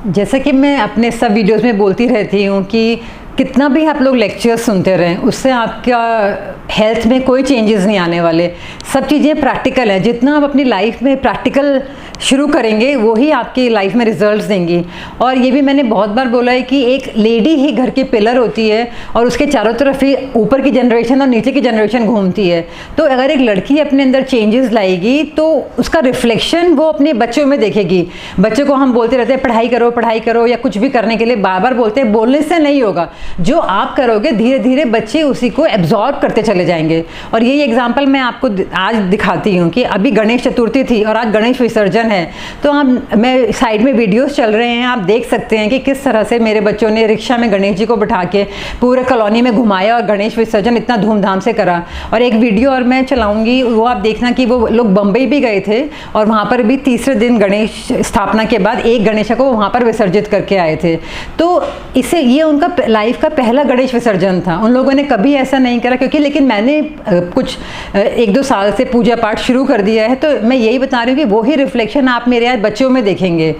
जैसा कि मैं अपने सब वीडियोस में बोलती रहती हूँ कि कितना भी आप लोग लेक्चर्स सुनते रहें, उससे आपका हेल्थ में कोई चेंजेस नहीं आने वाले। सब चीज़ें प्रैक्टिकल हैं। जितना आप अपनी लाइफ में प्रैक्टिकल शुरू करेंगे वही आपकी लाइफ में रिजल्ट्स देंगी। और ये भी मैंने बहुत बार बोला है कि एक लेडी ही घर की पिलर होती है और उसके चारों तरफ ही ऊपर की जनरेशन और नीचे की जनरेशन घूमती है। तो अगर एक लड़की अपने अंदर चेंजेस लाएगी तो उसका रिफ्लेक्शन वो अपने बच्चों में देखेगी। बच्चों को हम बोलते रहते हैं पढ़ाई करो या कुछ भी करने के लिए बार बार बोलते हैं, बोलने से नहीं होगा। जो आप करोगे धीरे धीरे बच्चे उसी को एब्जॉर्ब करते चले जाएंगे। और यही एग्जाम्पल मैं आपको आज दिखाती हूँ कि अभी गणेश चतुर्थी थी और आज गणेश विसर्जन है। तो मैं साइड में वीडियोस चल रहे हैं, आप देख सकते हैं कि किस तरह से मेरे बच्चों ने रिक्शा में गणेश जी को बिठा के पूरे कॉलोनी में घुमाया और गणेश विसर्जन इतना धूमधाम से करा। और एक वीडियो और मैं चलाऊंगी, वो आप देखना कि वो लोग बम्बई भी गए थे और वहाँ पर भी तीसरे दिन गणेश स्थापना के बाद एक गणेश को वहाँ पर विसर्जित करके आए थे। तो इससे ये उनका लाइफ का पहला गणेश विसर्जन था। उन लोगों ने कभी ऐसा नहीं करा, क्योंकि लेकिन मैंने कुछ 1-2 साल से पूजा पाठ शुरू कर दिया है। तो मैं यही बता रही हूँ कि वही रिफ्लेक्शन आप मेरे आज बच्चों में देखेंगे।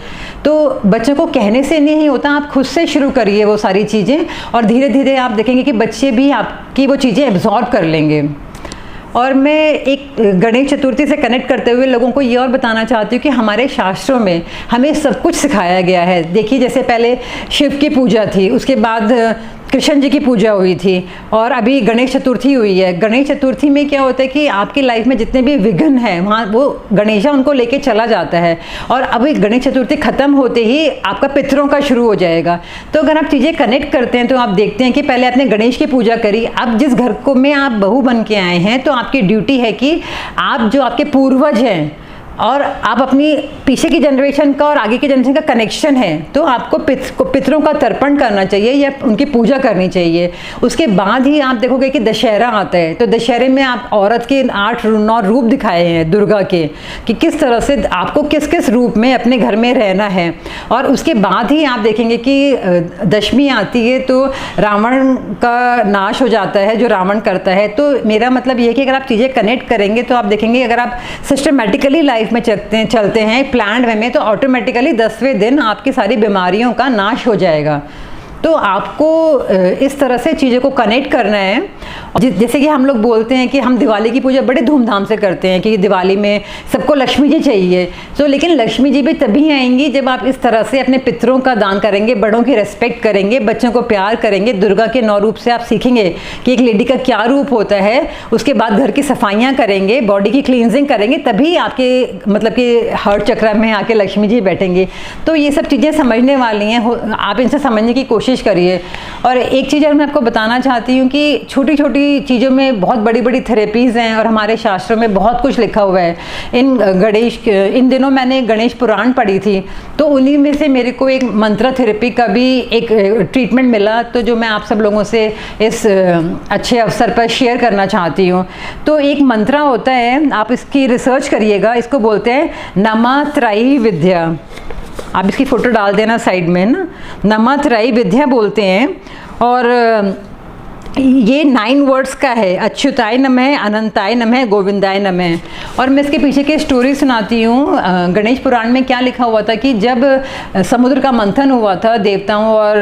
तो बच्चों को कहने से नहीं होता, आप खुद से शुरू करिए वो सारी चीज़ें और धीरे धीरे आप देखेंगे कि बच्चे भी आपकी वो चीज़ें एब्जॉर्ब कर लेंगे। और मैं एक गणेश चतुर्थी से कनेक्ट करते हुए लोगों को ये और बताना चाहती हूँ कि हमारे शास्त्रों में हमें सब कुछ सिखाया गया है। देखिए, जैसे पहले शिव की पूजा थी, उसके बाद कृष्ण जी की पूजा हुई थी और अभी गणेश चतुर्थी हुई है। गणेश चतुर्थी में क्या होता है कि आपकी लाइफ में जितने भी विघ्न हैं वहाँ वो गणेशा उनको लेके चला जाता है। और अभी गणेश चतुर्थी ख़त्म होते ही आपका पितरों का शुरू हो जाएगा। तो अगर आप चीज़ें कनेक्ट करते हैं तो आप देखते हैं कि पहले आपने गणेश की पूजा करी। अब जिस घर को में आप बहू बन के आए हैं तो आपकी ड्यूटी है कि आप जो आपके पूर्वज हैं और आप अपनी पीछे की जनरेशन का और आगे की जनरेशन का कनेक्शन है, तो आपको पितरों का तर्पण करना चाहिए या उनकी पूजा करनी चाहिए। उसके बाद ही आप देखोगे कि दशहरा आता है। तो दशहरे में आप औरत के 8-9 रूप दिखाए हैं दुर्गा के, कि किस तरह से आपको किस किस रूप में अपने घर में रहना है। और उसके बाद ही आप देखेंगे कि दशमी आती है तो रावण का नाश हो जाता है, जो रावण करता है। तो मेरा मतलब ये है कि अगर आप चीज़ें कनेक्ट करेंगे तो आप देखेंगे अगर आप सिस्टमेटिकली लाइफ में चलते हैं प्लान्ड वे में, तो ऑटोमेटिकली 10वें दिन आपकी सारी बीमारियों का नाश हो जाएगा। तो आपको इस तरह से चीज़ों को कनेक्ट करना है। जैसे कि हम लोग बोलते हैं कि हम दिवाली की पूजा बड़े धूमधाम से करते हैं कि दिवाली में सबको लक्ष्मी जी चाहिए। तो लेकिन लक्ष्मी जी भी तभी आएंगी जब आप इस तरह से अपने पितरों का दान करेंगे, बड़ों की रेस्पेक्ट करेंगे, बच्चों को प्यार करेंगे। दुर्गा के 9 रूप से आप सीखेंगे कि एक लेडी का क्या रूप होता है। उसके बाद घर की सफाइयाँ करेंगे, बॉडी की क्लींजिंग करेंगे, तभी आपके मतलब कि हार्ट चक्र में आके लक्ष्मी जी बैठेंगे। तो ये सब चीज़ें समझने वाली हैं, आप इनसे समझने की कोशिश करिए। और एक चीज़ और मैं आपको बताना चाहती हूँ कि छोटी छोटी चीज़ों में बहुत बड़ी बड़ी थेरेपीज़ हैं और हमारे शास्त्रों में बहुत कुछ लिखा हुआ है। इन दिनों मैंने गणेश पुराण पढ़ी थी, तो उन्हीं में से मेरे को एक मंत्र थेरेपी का भी एक ट्रीटमेंट मिला, तो जो मैं आप सब लोगों से इस अच्छे अवसर पर शेयर करना चाहती हूँ। तो एक मंत्र होता है, आप इसकी रिसर्च करिएगा, इसको बोलते हैं नमा त्रयी विद्या। आप इसकी फ़ोटो डाल देना साइड में ना। नमा त्रयी विद्या बोलते हैं और ये 9 वर्ड्स का है। अच्युताय नमः, अनंताय नमः, गोविंदाय नमः। और मैं इसके पीछे की स्टोरी सुनाती हूँ। गणेश पुराण में क्या लिखा हुआ था कि जब समुद्र का मंथन हुआ था, देवताओं और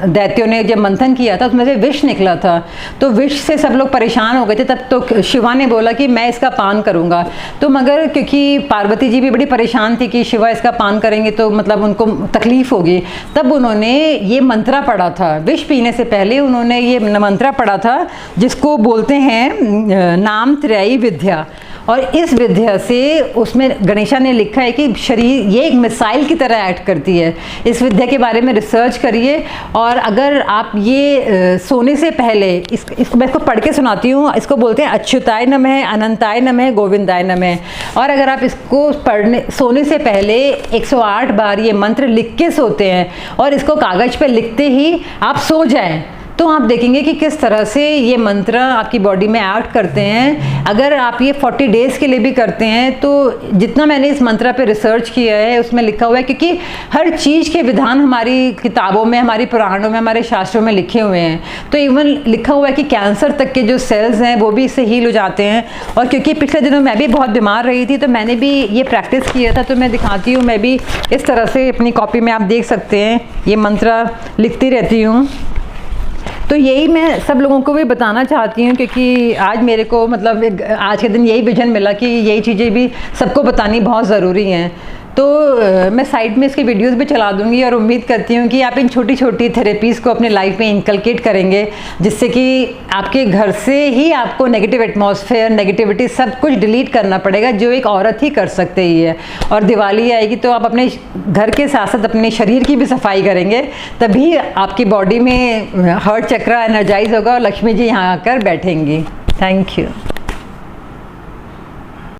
दैत्यों ने जब मंथन किया था, उसमें से विष निकला था। तो विष से सब लोग परेशान हो गए थे। तब तो शिवा ने बोला कि मैं इसका पान करूँगा। तो मगर क्योंकि पार्वती जी भी बड़ी परेशान थी कि शिवा इसका पान करेंगे तो मतलब उनको तकलीफ होगी, तब उन्होंने ये मंत्रा पढ़ा था। विष पीने से पहले उन्होंने ये मंत्रा पढ़ा था, जिसको बोलते हैं नाम त्रयी विद्या। और इस विद्या से उसमें गणेशा ने लिखा है कि शरीर ये एक मिसाइल की तरह एक्ट करती है। इस विद्या के बारे में रिसर्च करिए। और अगर आप ये सोने से पहले इसको मैं इसको पढ़ के सुनाती हूँ। इसको बोलते हैं अच्युताय नमः, अनंताय नमः, गोविंदाय नमः। और अगर आप इसको सोने से पहले 108 बार ये मंत्र लिख के सोते हैं और इसको कागज़ पे लिखते ही आप सो जाएं, तो आप देखेंगे कि किस तरह से ये मंत्र आपकी बॉडी में एक्ट करते हैं। अगर आप ये 40 डेज़ के लिए भी करते हैं तो जितना मैंने इस मंत्र पे रिसर्च किया है उसमें लिखा हुआ है, क्योंकि हर चीज़ के विधान हमारी किताबों में, हमारी पुराणों में, हमारे शास्त्रों में लिखे हुए हैं। तो इवन लिखा हुआ है कि कैंसर तक के जो सेल्स हैं वो भी इससे हील हो जाते हैं। और क्योंकि पिछले दिनों मैं भी बहुत बीमार रही थी तो मैंने भी ये प्रैक्टिस किया था, तो मैं दिखाती हूँ। मैं भी इस तरह से अपनी कॉपी में आप देख सकते हैं ये मंत्र लिखती रहती हूँ। तो यही मैं सब लोगों को भी बताना चाहती हूँ, क्योंकि आज मेरे को मतलब आज के दिन यही विजन मिला कि यही चीज़ें भी सबको बतानी बहुत ज़रूरी हैं। तो मैं साइड में इसकी वीडियोस भी चला दूंगी और उम्मीद करती हूँ कि आप इन छोटी छोटी थेरेपीज़ को अपने लाइफ में इनकलकेट करेंगे, जिससे कि आपके घर से ही आपको नेगेटिव एटमॉस्फेयर, नेगेटिविटी सब कुछ डिलीट करना पड़ेगा, जो एक औरत ही कर सकते ही है। और दिवाली आएगी तो आप अपने घर के साथ साथ अपने शरीर की भी सफाई करेंगे, तभी आपकी बॉडी में हार्ट चक्र एनर्जाइज होगा और लक्ष्मी जी यहाँ आकर बैठेंगी। Thank you.